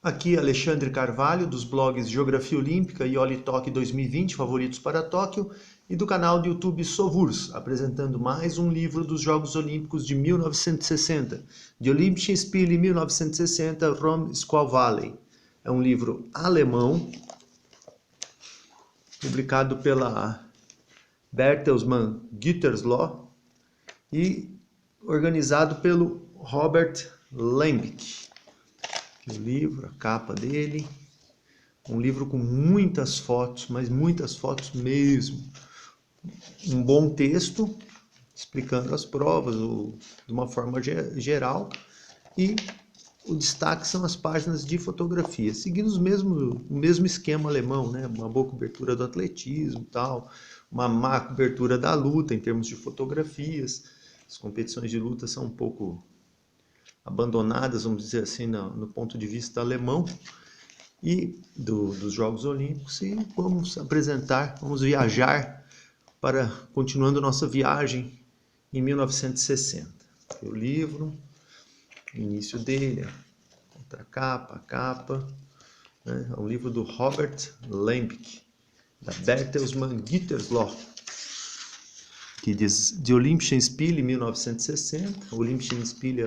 Aqui Alexandre Carvalho, dos blogs Geografia Olímpica e Olitok 2020, favoritos para Tóquio, e do canal do YouTube Sovurs, apresentando mais um livro dos Jogos Olímpicos de 1960, de Olympische Spiele 1960, Rom Squaw Valley. É um livro alemão, publicado pela Bertelsmann Gütersloh e organizado pelo Robert Lembeck. Aqui o livro, a capa dele, um livro com muitas fotos, mas muitas fotos mesmo. Um bom texto explicando as provas de uma forma geral, e o destaque são as páginas de fotografia, seguindo o mesmo esquema alemão, né? Uma boa cobertura do atletismo, tal, uma má cobertura da luta em termos de fotografias. As competições de luta são um pouco abandonadas, vamos dizer assim, no ponto de vista alemão e dos Jogos Olímpicos, e vamos viajar para, continuando nossa viagem em 1960. O livro, o início dele, a capa, né? É um livro do Robert Lembeck, da Bertelsmann Gütersloh, que diz de Olympische Spiele 1960. Olympische Spiele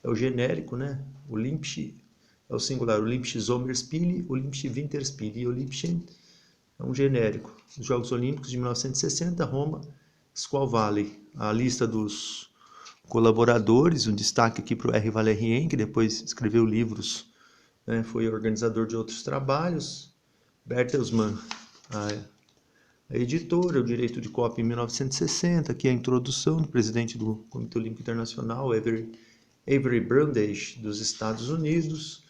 é o genérico, né? Olympische é o singular, Olympische Sommerspiele, Olympische Winterspiele, e Olympische é um genérico. Os Jogos Olímpicos de 1960, Roma, Squaw Valley. A lista dos colaboradores, um destaque aqui para o R. Valérien, que depois escreveu livros, né? Foi organizador de outros trabalhos. Bertelsmann, a editora, o direito de cópia em 1960, aqui a introdução do presidente do Comitê Olímpico Internacional, Avery Brundage, dos Estados Unidos,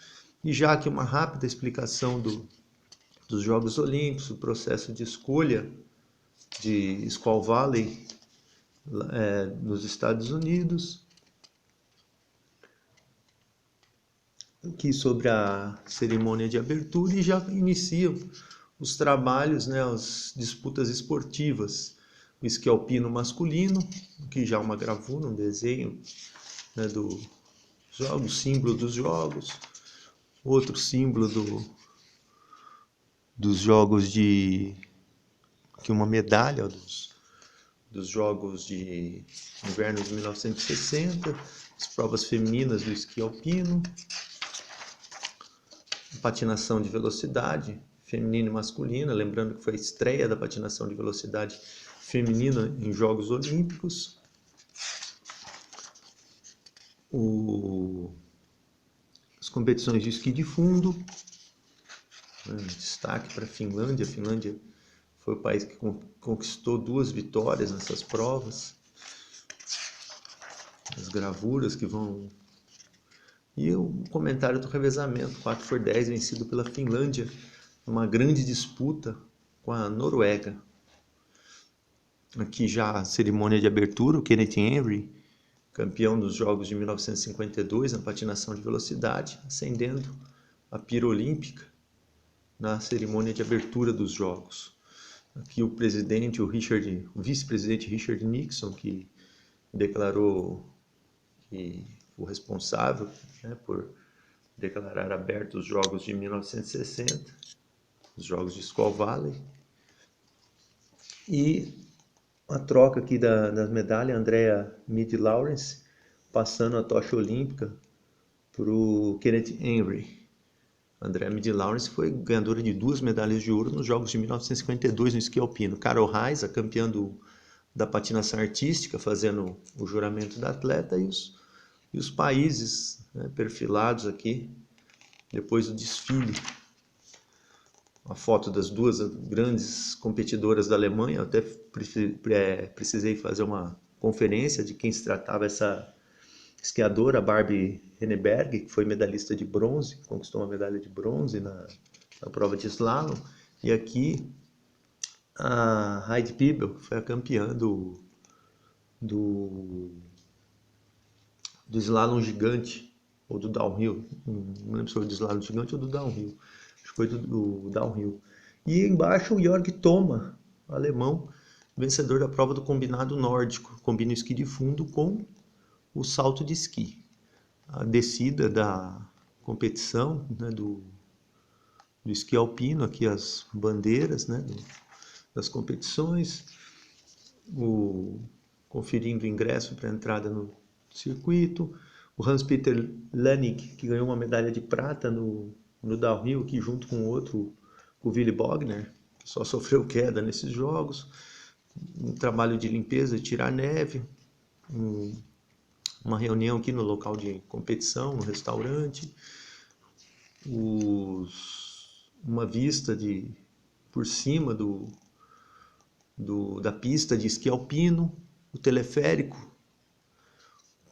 e já aqui uma rápida explicação dos Jogos Olímpicos, o processo de escolha de Squaw Valley nos Estados Unidos, aqui sobre a cerimônia de abertura, e já iniciam os trabalhos, né, as disputas esportivas. O esqui alpino masculino, que já é uma gravura, um desenho, né, do jogo, símbolo dos jogos. Outro símbolo dos jogos que uma medalha dos jogos de inverno de 1960, as provas femininas do esqui alpino, patinação de velocidade feminina e masculina, lembrando que foi a estreia da patinação de velocidade feminina em Jogos Olímpicos. As competições de esqui de fundo, destaque para a Finlândia. A Finlândia foi o país que conquistou 2 vitórias nessas provas. As gravuras que vão... E o comentário do revezamento, 4x10, vencido pela Finlândia, uma grande disputa com a Noruega. Aqui já a cerimônia de abertura, o Kenneth Henry, campeão dos Jogos de 1952 na patinação de velocidade, acendendo a pira olímpica na cerimônia de abertura dos Jogos. Aqui o presidente, o vice-presidente Richard Nixon, que declarou que o responsável, né, por declarar abertos os Jogos de 1960, os Jogos de Squaw Valley. E a troca aqui das medalhas, Andrea Mead-Lawrence passando a tocha olímpica para o Kenneth Henry. Andrea Mead-Lawrence foi ganhadora de 2 medalhas de ouro nos Jogos de 1952 no esqui alpino. Carol Reis, a campeã da patinação artística, fazendo o juramento da atleta, e os países, né, perfilados aqui depois do desfile. Uma foto das 2 grandes competidoras da Alemanha. Eu até precisei fazer uma conferência de quem se tratava essa esquiadora, Barbie Henneberg, que foi medalhista de bronze, conquistou uma medalha de bronze na prova de slalom. E aqui a Heidi Piebel, que foi a campeã do slalom gigante, ou do downhill, não lembro se foi do slalom gigante ou do downhill, acho que foi do downhill. E embaixo o Jörg Thoma, alemão, vencedor da prova do combinado nórdico, combina o esqui de fundo com o salto de esqui. A descida competição, né, do esqui alpino, aqui as bandeiras, né, das competições, conferindo o ingresso para a entrada no circuito, o Hans-Peter Lennig, que ganhou uma medalha de prata no downhill, aqui junto com o Willy Bogner, que só sofreu queda nesses jogos, um trabalho de limpeza, tirar neve, uma reunião aqui no local de competição, no restaurante, uma vista por cima da pista de esqui alpino, o teleférico,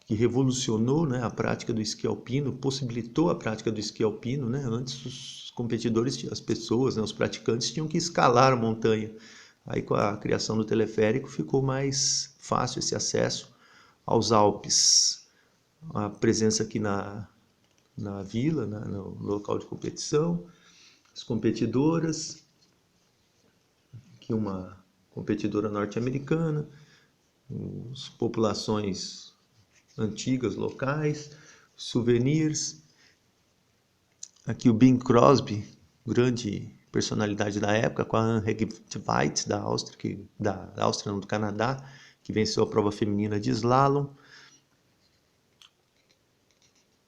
que revolucionou, né, a prática do esqui alpino, possibilitou a prática do esqui alpino, né? Antes os competidores, as pessoas, né, os praticantes tinham que escalar a montanha. Aí com a criação do teleférico ficou mais fácil esse acesso aos Alpes. A presença aqui na vila, no local de competição, as competidoras, aqui uma competidora norte-americana, as populações antigas, locais, souvenirs. Aqui o Bing Crosby, grande personalidade da época, com a Anne Hegeveit, da Áustria, não, do Canadá, que venceu a prova feminina de slalom.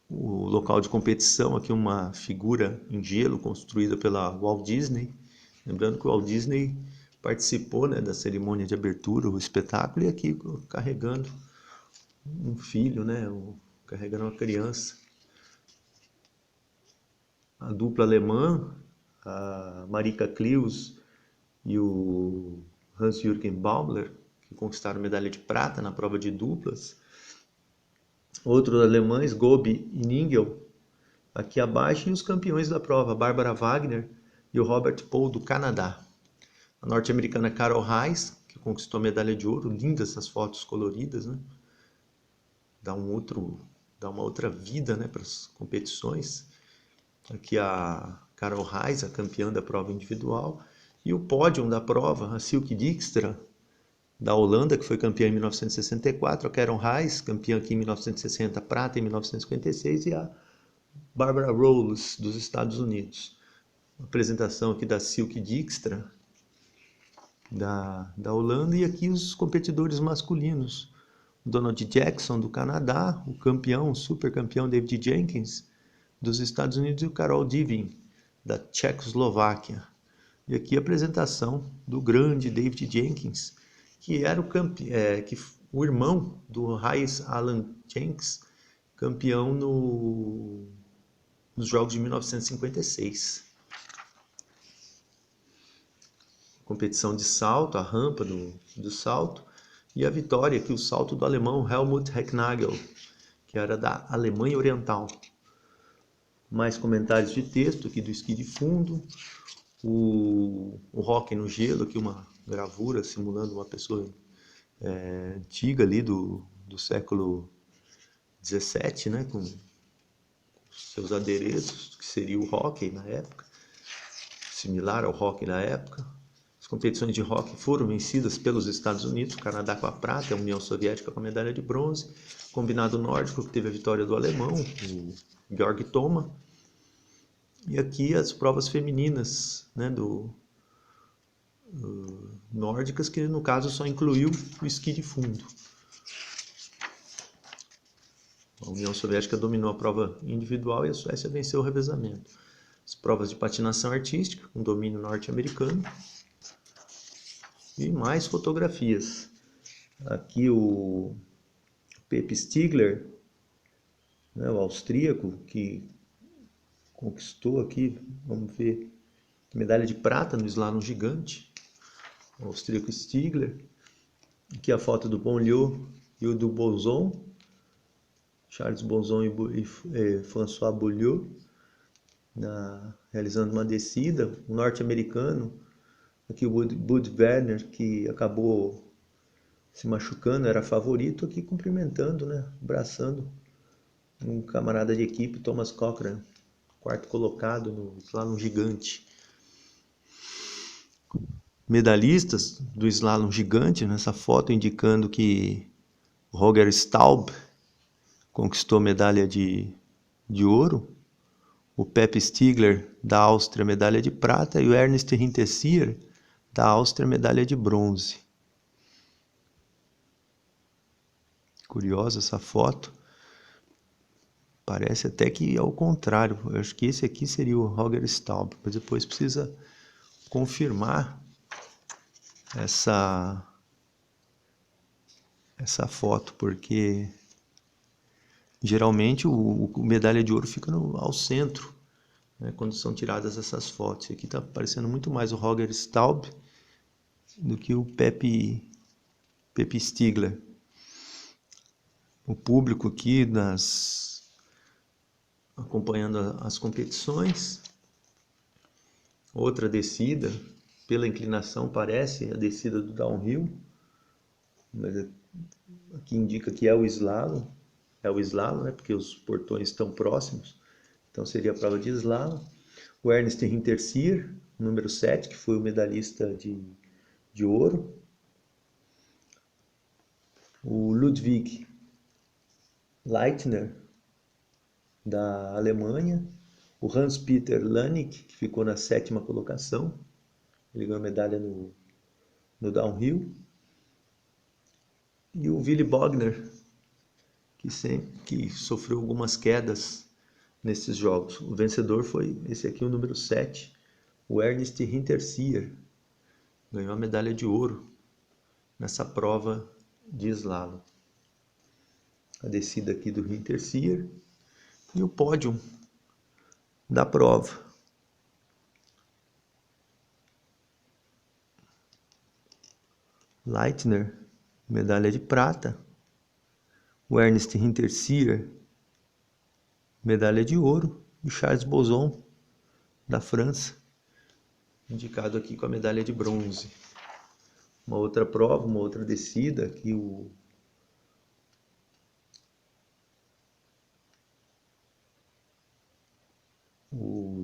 O local de competição, aqui uma figura em gelo construída pela Walt Disney. Lembrando que o Walt Disney participou, né, da cerimônia de abertura, o espetáculo, e aqui carregando um filho, né, carregando uma criança. A dupla alemã, a Marika Klius e o Hans-Jürgen Baumler, que conquistaram medalha de prata na prova de duplas. Outros alemães, Gobi e Ningel, aqui abaixo, e os campeões da prova, Barbara Wagner e o Robert Pohl, do Canadá. A norte-americana Carol Hayes, que conquistou a medalha de ouro, lindas essas fotos coloridas, né? Dá uma outra vida, né, para as competições. Aqui a Carol Hayes, a campeã da prova individual, e o pódio da prova, a Silke Dijkstra, da Holanda, que foi campeã em 1964, a Karen Hayes, campeã aqui em 1960, prata em 1956, e a Barbara Rolls, dos Estados Unidos. A apresentação aqui da Silke Dijkstra, da Holanda, e aqui os competidores masculinos. O Donald Jackson, do Canadá, o super campeão David Jenkins, dos Estados Unidos, e o Karol Divin, da Tchecoslováquia. E aqui a apresentação do grande David Jenkins, que era o irmão do Hayes Alan Jenkins, campeão nos Jogos de 1956. Competição de salto, a rampa do salto, e a vitória, aqui o salto do alemão Helmut Hecknagel, que era da Alemanha Oriental. Mais comentários de texto aqui do esqui de fundo, o hóquei no gelo, aqui uma gravura simulando uma pessoa antiga ali do século XVII, né, com seus adereços, que seria o hóquei na época, similar ao hóquei na época. As competições de hóquei foram vencidas pelos Estados Unidos, o Canadá com a prata, a União Soviética com a medalha de bronze, o combinado nórdico, que teve a vitória do alemão, o Georg Thoma. E aqui as provas femininas, né, nórdicas, que no caso só incluiu o esqui de fundo. A União Soviética dominou a prova individual e a Suécia venceu o revezamento. As provas de patinação artística, com domínio norte-americano. E mais fotografias. Aqui o Pep Stigler, né, o austríaco, que conquistou aqui, vamos ver, medalha de prata no slalom gigante. O austríaco Stigler. Aqui a foto do Bonlieu e o do Boson, Charles Boson e François Beaulieu, realizando uma descida. O norte-americano, aqui o Bud Werner, que acabou se machucando, era favorito, aqui cumprimentando, né, abraçando um camarada de equipe, Thomas Cochrane, quarto colocado no slalom gigante. Medalhistas do slalom gigante, nessa foto indicando que Roger Staub conquistou medalha de ouro, o Pepe Stigler, da Áustria, medalha de prata, e o Ernst Hinterseer, da Áustria, medalha de bronze. Curiosa essa foto. Parece até que é o contrário. Eu acho que esse aqui seria o Roger Staub, mas depois precisa confirmar essa foto, porque geralmente o medalha de ouro fica ao centro, né, quando são tiradas essas fotos. Aqui está parecendo muito mais o Roger Staub do que o Pepe Stigler. O público aqui acompanhando as competições. Outra descida, pela inclinação parece a descida do downhill, mas aqui indica que é o slalom, né, porque os portões estão próximos, então seria a prova de slalom. O Ernst Hinterseer, número 7, que foi o medalhista de ouro. O Ludwig Leitner, da Alemanha. O Hans-Peter Lannig, que ficou na 7ª colocação, ele ganhou medalha no downhill. E o Willy Bogner, que sofreu algumas quedas nesses jogos. O vencedor foi esse aqui, o número 7, o Ernst Hinterseer. Ganhou a medalha de ouro nessa prova de slalom. A descida aqui do Hinterseer e o pódio da prova. Leitner, medalha de prata. O Ernst Hinterseer, medalha de ouro. E o Charles Bozon, da França, indicado aqui com a medalha de bronze. Uma outra prova, uma outra descida, aqui o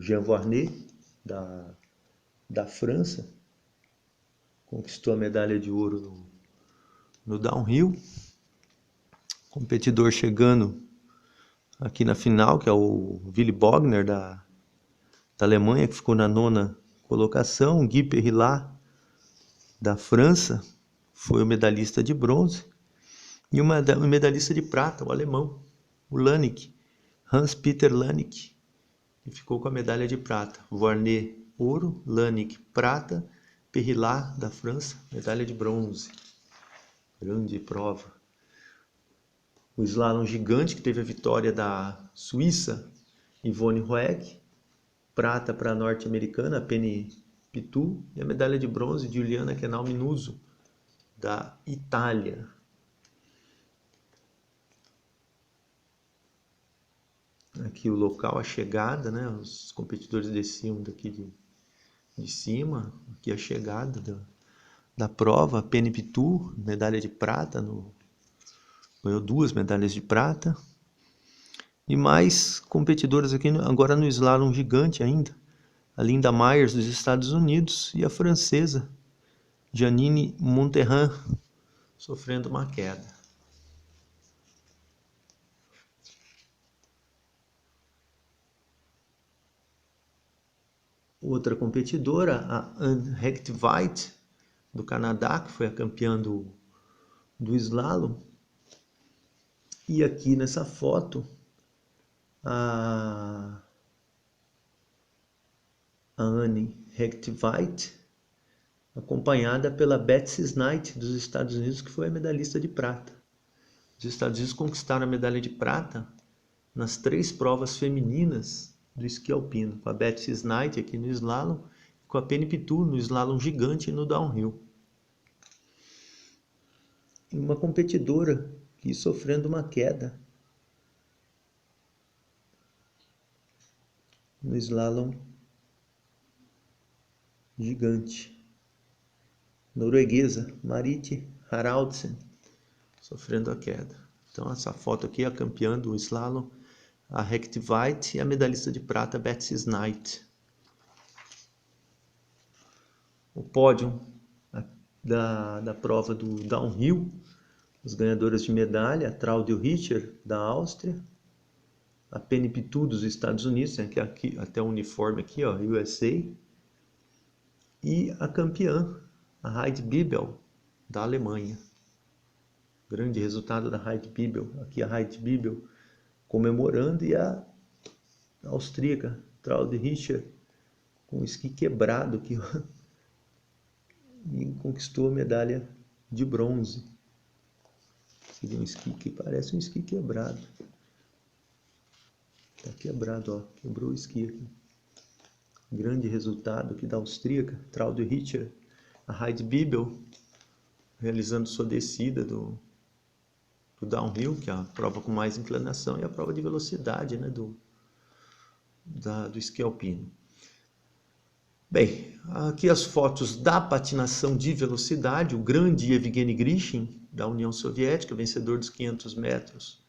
Jean Voarnet, da França, conquistou a medalha de ouro no downhill. Competidor chegando aqui na final, que é o Willy Bogner, da Alemanha, que ficou na 9ª colocação. O Guy Perrilat, da França, foi o medalhista de bronze. E o medalhista de prata, o alemão, o Lannig, Hans-Peter Lannig, que ficou com a medalha de prata. Voarnet, ouro. Lannig, prata. Perrilat, da França, medalha de bronze. Grande prova. O slalom gigante, que teve a vitória da Suíça, Yvonne Hoeg. Prata para a norte-americana, Penny Pitu. E a medalha de bronze de Juliana Kenal Minuso, da Itália. Aqui o local, a chegada, né? Os competidores desciam daqui de cima. Aqui a chegada da prova. Penny Pitu, medalha de prata, ganhou 2 medalhas de prata. E mais competidoras aqui agora no slalom gigante ainda. A Linda Myers, dos Estados Unidos, e a francesa Janine Monterrin, sofrendo uma queda. Outra competidora, a Anne Hectveit, do Canadá, que foi a campeã do slalom. E aqui nessa foto, a Anne Hectveit, acompanhada pela Betsy Knight, dos Estados Unidos, que foi a medalhista de prata. Os Estados Unidos conquistaram a medalha de prata nas 3 provas femininas do esqui alpino, com a Betsy Knight aqui no slalom, com a Penny Pitu no slalom gigante e no downhill. E uma competidora que sofrendo uma queda no slalom gigante. Norueguesa, Marit Haraldsen, sofrendo a queda. Então essa foto aqui é a campeã do slalom, a Hectveit, e a medalhista de prata, Betsy Knight. O pódio da prova do downhill, as ganhadoras de medalha, a Traudl Richter, da Áustria, a Peniptu dos Estados Unidos, né, que é aqui, até o uniforme aqui, ó, USA, e a campeã, a Heidi Bibel, da Alemanha. Grande resultado da Heidi Bibel, aqui a Heidi Bibel comemorando, e a austríaca Traude Richter com o esqui quebrado aqui, ó, e conquistou a medalha de bronze. Seria um esqui que parece um esqui quebrado. Tá quebrado, ó, quebrou o esqui aqui. Grande resultado aqui da austríaca Traude Richter, a Heidi Bibel realizando sua descida do downhill, que é a prova com mais inclinação, e a prova de velocidade, né, do esqui alpino. Bem, aqui as fotos da patinação de velocidade, o grande Yevgeny Grishin, da União Soviética, vencedor dos 500 metros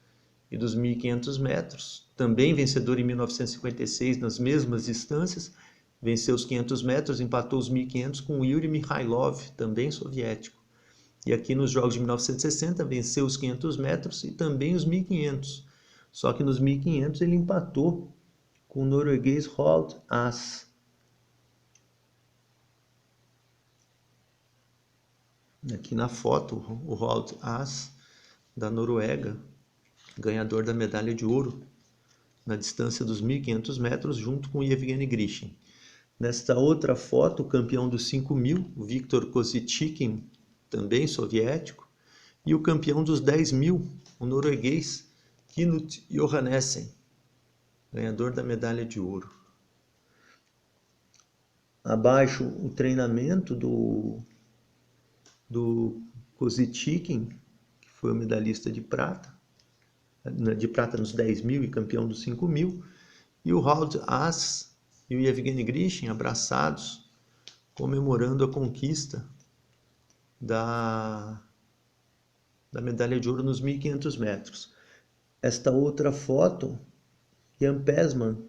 e dos 1.500 metros, também vencedor em 1956 nas mesmas distâncias, venceu os 500 metros, empatou os 1.500 com Yuri Mikhailov, também soviético. E aqui nos Jogos de 1960 venceu os 500 metros e também os 1.500. Só que nos 1.500 ele empatou com o norueguês Roald As. Aqui na foto, o Roald As, da Noruega, ganhador da medalha de ouro na distância dos 1.500 metros, junto com Yevgeny Grishin. Nesta outra foto, o campeão dos 5.000, Viktor Kosicikin, também soviético, e o campeão dos 10.000, o norueguês Knut Johannessen, ganhador da medalha de ouro. Abaixo, o treinamento do Kosicikin, que foi o medalhista de prata nos 10.000 e campeão dos 5.000, e o Roald As e o Yevgeny Grishin abraçados, comemorando a conquista da medalha de ouro nos 1.500 metros. Esta outra foto, Jan Pesman,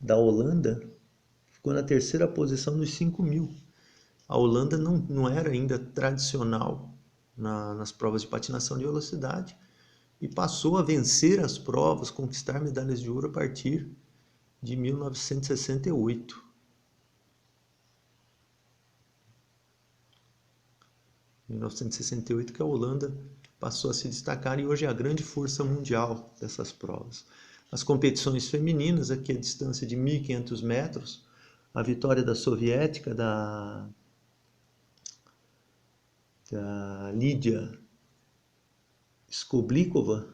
da Holanda, ficou na terceira posição nos 5.000. A Holanda não era ainda tradicional nas provas de patinação de velocidade e passou a vencer as provas, conquistar medalhas de ouro a partir de 1968. Em 1968 que a Holanda passou a se destacar e hoje é a grande força mundial dessas provas. As competições femininas, aqui a distância de 1.500 metros, a vitória da soviética, da Lídia Skoblikova,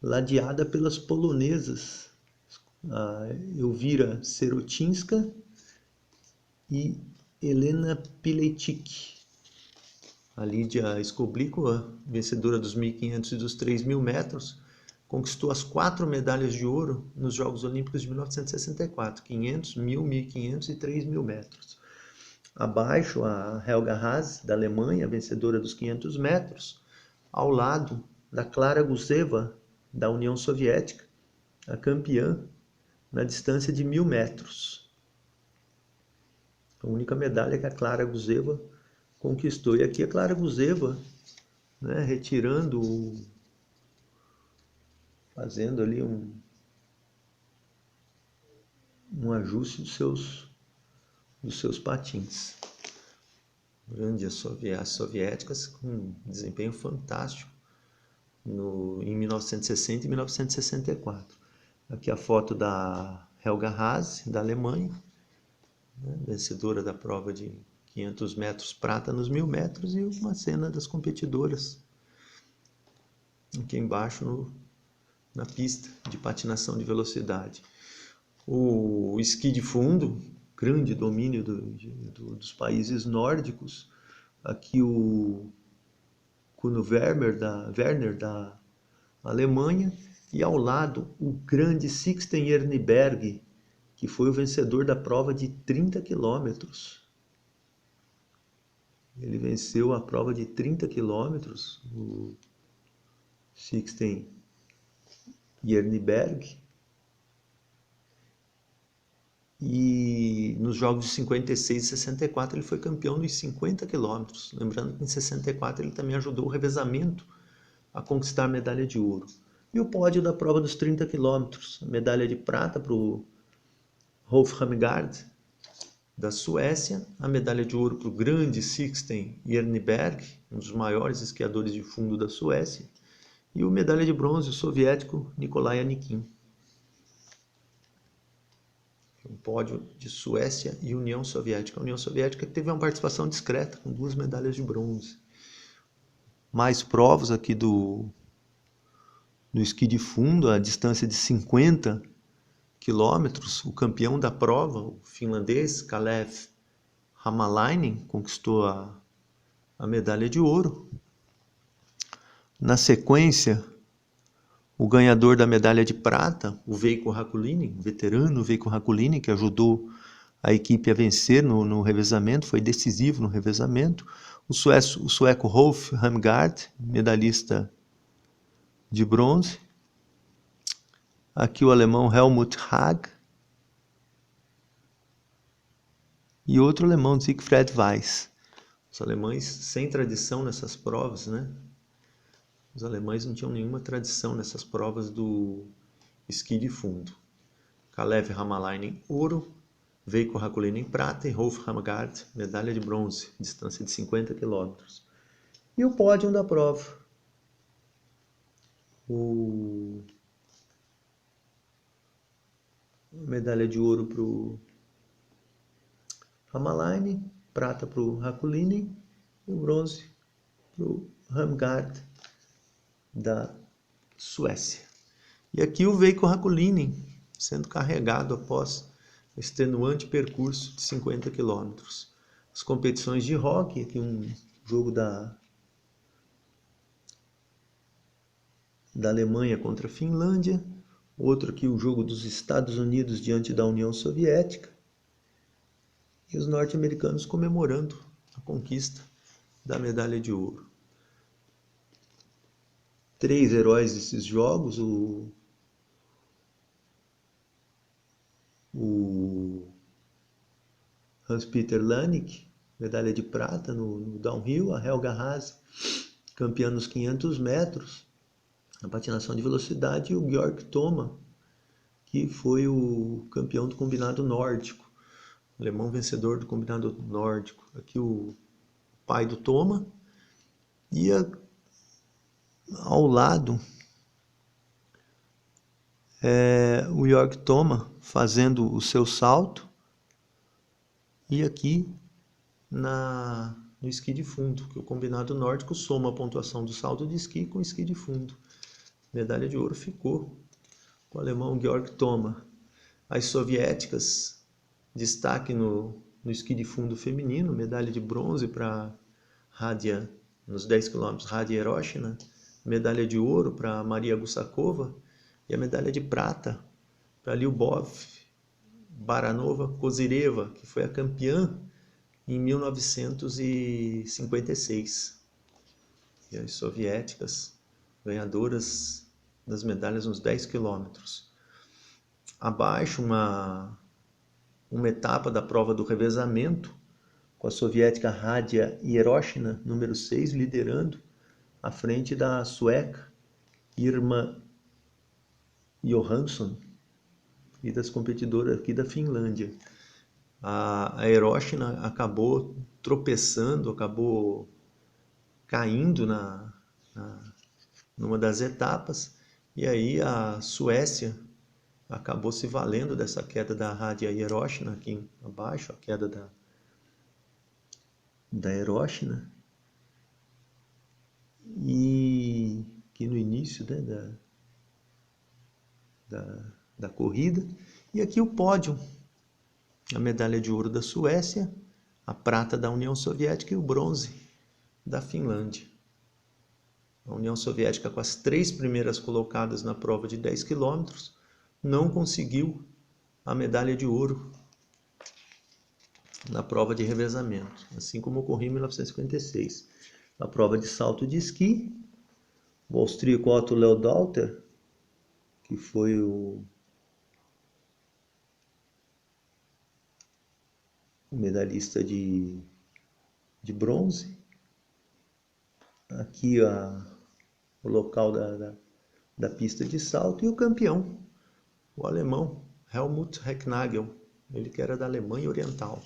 ladeada pelas polonesas a Elvira Serotinska e Helena Pilecik. A Lídia Skoblikova, vencedora dos 1.500 e dos 3.000 metros, conquistou as 4 medalhas de ouro nos Jogos Olímpicos de 1964, 500, 1.000, 1.500 e 3.000 metros. Abaixo, a Helga Haas, da Alemanha, vencedora dos 500 metros, ao lado da Klara Guseva, da União Soviética, a campeã na distância de 1.000 metros. A única medalha que a Klara Guseva conquistou. E aqui a Klara Guseva, né, fazendo ali um ajuste dos seus patins. Grande as soviéticas com um desempenho fantástico em 1960 e 1964. Aqui a foto da Helga Haas, da Alemanha, né, vencedora da prova de 500 metros prata nos 1.000 metros, e uma cena das competidoras aqui embaixo na pista de patinação de velocidade. O esqui de fundo, grande domínio dos países nórdicos. Aqui o Kuno Werner da Alemanha, e ao lado o grande Sixten Jernberg, que foi o vencedor da prova de 30 quilômetros. Ele venceu a prova de 30 quilômetros, o Sixten Jernberg. E nos Jogos de 56 e 64 ele foi campeão nos 50 quilômetros. Lembrando que em 64 ele também ajudou o revezamento a conquistar a medalha de ouro. E o pódio da prova dos 30 quilômetros. Medalha de prata para o Rolf Ramgaard, da Suécia. A medalha de ouro para o grande Sixten Jernberg, um dos maiores esquiadores de fundo da Suécia. E o medalha de bronze, o soviético Nikolai Anikin. Um pódio de Suécia e União Soviética. A União Soviética teve uma participação discreta, com 2 medalhas de bronze. Mais provas aqui do esqui de fundo, a distância de 50 quilômetros. O campeão da prova, o finlandês Kalev Hamalainen, conquistou a medalha de ouro. Na sequência, o ganhador da medalha de prata, o Veikko Hakulinen, veterano Veikko Hakulinen, que ajudou a equipe a vencer no revezamento, foi decisivo no revezamento. O sueco Rolf Ramgaard, medalhista de bronze. Aqui o alemão Helmut Haag. E outro alemão, Siegfried Weiss. Os alemães sem tradição nessas provas, né? Os alemães não tinham nenhuma tradição nessas provas do esqui de fundo. Kalev Hamalainen, ouro. Veikko Hakulinen, prata. E Rolf Ramgaard, medalha de bronze, distância de 50 quilômetros. E o pódio da prova. Medalha de ouro para o Hamalainen, prata para o Hakulinen e o bronze para o Ramgaard, da Suécia. E aqui o Veikko Hakulinen sendo carregado após o extenuante percurso de 50 quilômetros. As competições de hóquei, aqui um jogo da Alemanha contra a Finlândia, outro aqui o jogo dos Estados Unidos diante da União Soviética, e os norte-americanos comemorando a conquista da medalha de ouro. 3 heróis desses jogos, o Hans-Peter Lanik, medalha de prata no downhill, a Helga Haase, campeã nos 500 metros, na patinação de velocidade, e o Georg Thoma, que foi o campeão do combinado nórdico, o alemão vencedor do combinado nórdico. Aqui o pai do Thoma, e ao lado o Georg Thoma fazendo o seu salto, e aqui no esqui de fundo, que o combinado nórdico soma a pontuação do salto de esqui com o esqui de fundo. Medalha de ouro ficou com o alemão Georg Thoma. As soviéticas, destaque no esqui de fundo feminino, medalha de bronze para Radia, nos 10 km, Radia Eroshina, medalha de ouro para Maria Gusakova, e a medalha de prata para Lyubov Baranova Kozyreva, que foi a campeã em 1956. E as soviéticas, ganhadoras das medalhas nos 10 quilômetros. Abaixo, uma etapa da prova do revezamento, com a soviética Radia Eroshina, número 6, liderando, à frente da sueca Irma Johansson e das competidoras aqui da Finlândia. A Eroshina acabou tropeçando, acabou caindo numa das etapas, e aí a Suécia acabou se valendo dessa queda da Radia Eroshina, aqui abaixo, a queda da Eroshina, e aqui no início, né, da corrida. E aqui o pódio, a medalha de ouro da Suécia, a prata da União Soviética e o bronze da Finlândia. A União Soviética, com as 3 primeiras colocadas na prova de 10 quilômetros, não conseguiu a medalha de ouro na prova de revezamento, assim como ocorreu em 1956. Na prova de salto de esqui, o austríaco Otto Leodalter, que foi o medalhista de bronze. Aqui o local da pista de salto, e o campeão, o alemão Helmut Recknagel, ele que era da Alemanha Oriental.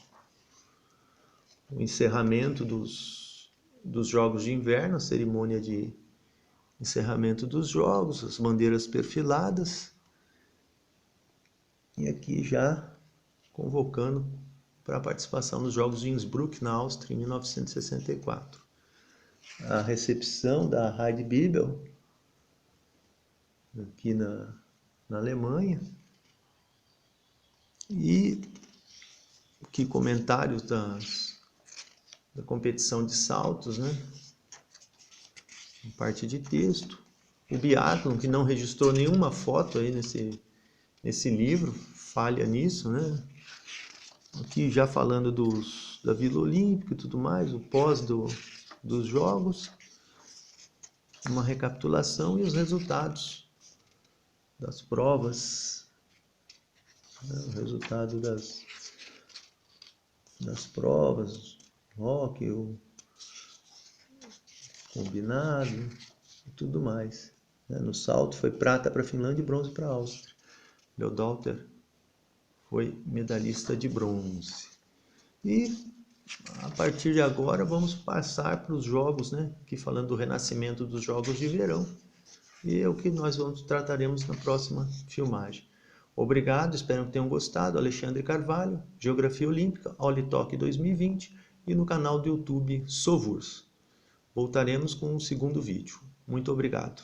O encerramento dos Jogos de Inverno, a cerimônia de encerramento dos Jogos, as bandeiras perfiladas, e aqui já convocando para a participação nos Jogos de Innsbruck, na Áustria, em 1964. A recepção da Heide Bibel, aqui na Alemanha, e aqui comentários da competição de saltos, né? Parte de texto. O biatlon, que não registrou nenhuma foto aí nesse livro, falha nisso, né? Aqui já falando da Vila Olímpica e tudo mais, o pós dos jogos, uma recapitulação e os resultados das provas, né? O resultado das provas, hóquei, o combinado e tudo mais. No salto foi prata para a Finlândia e bronze para a Áustria. Leodolter foi medalhista de bronze. E a partir de agora vamos passar para os jogos, né? Aqui falando do renascimento dos Jogos de Verão. E é o que nós trataremos na próxima filmagem. Obrigado, espero que tenham gostado. Alexandre Carvalho, Geografia Olímpica, Olitoque 2020 e no canal do YouTube Sovurs. Voltaremos com um segundo vídeo. Muito obrigado.